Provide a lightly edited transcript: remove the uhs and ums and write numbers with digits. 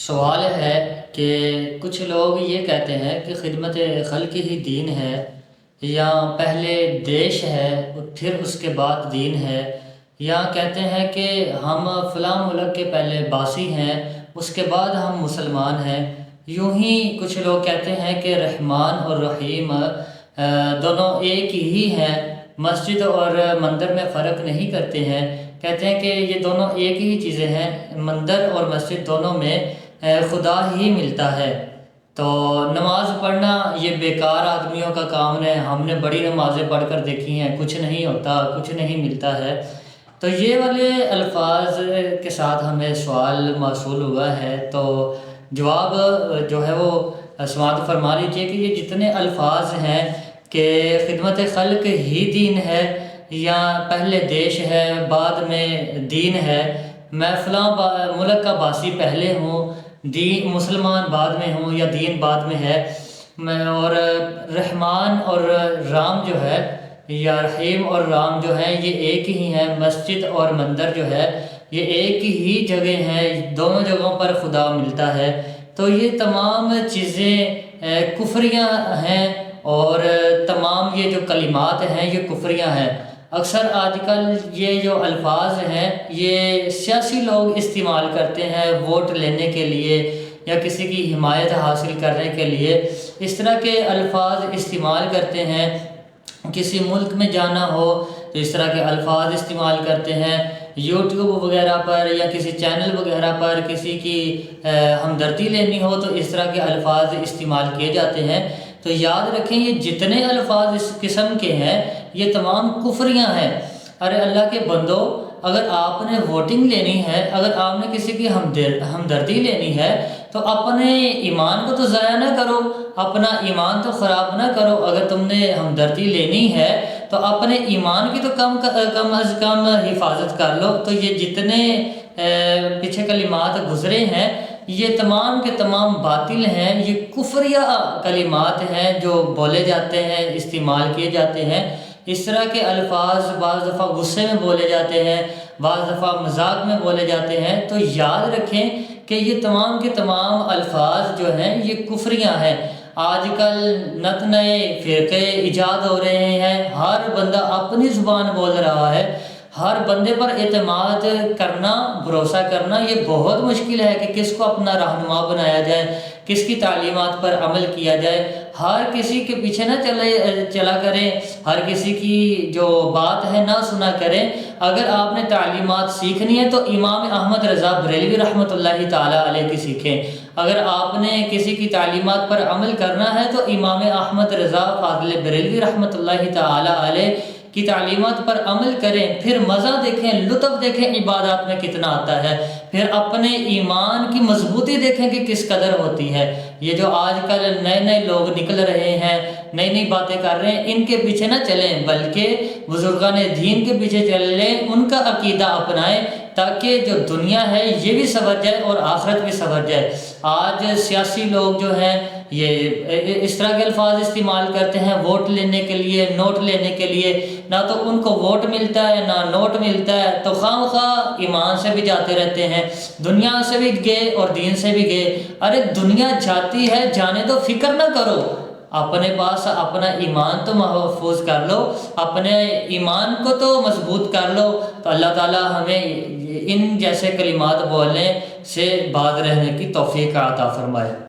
سوال ہے کہ کچھ لوگ یہ کہتے ہیں کہ خدمت خلق ہی دین ہے، یا پہلے دیش ہے پھر اس کے بعد دین ہے، یا کہتے ہیں کہ ہم فلاں ملک کے پہلے باسی ہیں اس کے بعد ہم مسلمان ہیں۔ یوں ہی کچھ لوگ کہتے ہیں کہ رحمان اور رحیم دونوں ایک ہی ہیں، مسجد اور مندر میں فرق نہیں کرتے ہیں۔ کہتے ہیں کہ یہ دونوں ایک ہی چیزیں ہیں، مندر اور مسجد دونوں میں خدا ہی ملتا ہے۔ تو نماز پڑھنا یہ بیکار آدمیوں کا کام ہے، ہم نے بڑی نمازیں پڑھ کر دیکھی ہیں، کچھ نہیں ہوتا، کچھ نہیں ملتا ہے۔ تو یہ والے الفاظ کے ساتھ ہمیں سوال موصول ہوا ہے، تو جواب جو ہے وہ سماعت فرما لیجیے کہ یہ جتنے الفاظ ہیں کہ خدمت خلق ہی دین ہے، یا پہلے دیش ہے بعد میں دین ہے، میں فلاں ملک کا باسی پہلے ہوں، دین مسلمان بعد میں ہوں یا دین بعد میں ہے، اور رحمان اور رام جو ہے یا رحیم اور رام جو ہے یہ ایک ہی ہیں، مسجد اور مندر جو ہے یہ ایک ہی جگہ ہیں، دونوں جگہوں پر خدا ملتا ہے۔ تو یہ تمام چیزیں کفریاں ہیں، اور تمام یہ جو کلمات ہیں یہ کفریاں ہیں۔ اکثر آج کل یہ جو الفاظ ہیں یہ سیاسی لوگ استعمال کرتے ہیں ووٹ لینے کے لیے یا کسی کی حمایت حاصل کرنے کے لیے، اس طرح کے الفاظ استعمال کرتے ہیں۔ کسی ملک میں جانا ہو تو اس طرح کے الفاظ استعمال کرتے ہیں، یوٹیوب وغیرہ پر یا کسی چینل وغیرہ پر کسی کی ہمدردی لینی ہو تو اس طرح کے الفاظ استعمال کیے جاتے ہیں۔ تو یاد رکھیں یہ جتنے الفاظ اس قسم کے ہیں یہ تمام کفریاں ہیں۔ ارے اللہ کے بندو، اگر آپ نے ووٹنگ لینی ہے، اگر آپ نے کسی کی ہمدردی لینی ہے تو اپنے ایمان کو تو ضائع نہ کرو، اپنا ایمان تو خراب نہ کرو۔ اگر تم نے ہمدردی لینی ہے تو اپنے ایمان کی تو کم از کم حفاظت کر لو۔ تو یہ جتنے پیچھے کلمات گزرے ہیں یہ تمام کے تمام باطل ہیں، یہ کفریہ کلمات ہیں جو بولے جاتے ہیں، استعمال کیے جاتے ہیں۔ اس طرح کے الفاظ بعض دفعہ غصے میں بولے جاتے ہیں، بعض دفعہ مذاق میں بولے جاتے ہیں۔ تو یاد رکھیں کہ یہ تمام کے تمام الفاظ جو ہیں یہ کفریاں ہیں۔ آج کل نت نئے فرقے ایجاد ہو رہے ہیں، ہر بندہ اپنی زبان بول رہا ہے، ہر بندے پر اعتماد کرنا، بھروسہ کرنا یہ بہت مشکل ہے کہ کس کو اپنا رہنما بنایا جائے، کس کی تعلیمات پر عمل کیا جائے۔ ہر کسی کے پیچھے نہ چلا کریں، ہر کسی کی جو بات ہے نہ سنا کریں۔ اگر آپ نے تعلیمات سیکھنی ہے تو امام احمد رضا بریلوی رحمۃ اللہ تعالیٰ علیہ کی سیکھیں۔ اگر آپ نے کسی کی تعلیمات پر عمل کرنا ہے تو امام احمد رضا فاضل بریلوی رحمۃ اللہ تعالیٰ علیہ کی تعلیمات پر عمل کریں، پھر مزہ دیکھیں، لطف دیکھیں عبادات میں کتنا آتا ہے، پھر اپنے ایمان کی مضبوطی دیکھیں کہ کس قدر ہوتی ہے۔ یہ جو آج کل نئے نئے لوگ نکل رہے ہیں، نئی نئی باتیں کر رہے ہیں، ان کے پیچھے نہ چلیں بلکہ بزرگان دین کے پیچھے چل لیں، ان کا عقیدہ اپنائیں تاکہ جو دنیا ہے یہ بھی سنور جائے اور آخرت بھی سنور جائے۔ آج سیاسی لوگ جو ہیں یہ اس طرح کے الفاظ استعمال کرتے ہیں ووٹ لینے کے لیے، نوٹ لینے کے لیے، نہ تو ان کو ووٹ ملتا ہے نہ نوٹ ملتا ہے، تو خواہ خواہ ایمان سے بھی جاتے رہتے ہیں، دنیا سے بھی گئے اور دین سے بھی گئے۔ ارے دنیا جاتی ہے، جانے دو، فکر نہ کرو، اپنے پاس اپنا ایمان تو محفوظ کر لو، اپنے ایمان کو تو مضبوط کر لو۔ تو اللہ تعالیٰ ہمیں ان جیسے کلمات بولنے سے باز رہنے کی توفیق عطا فرمائے۔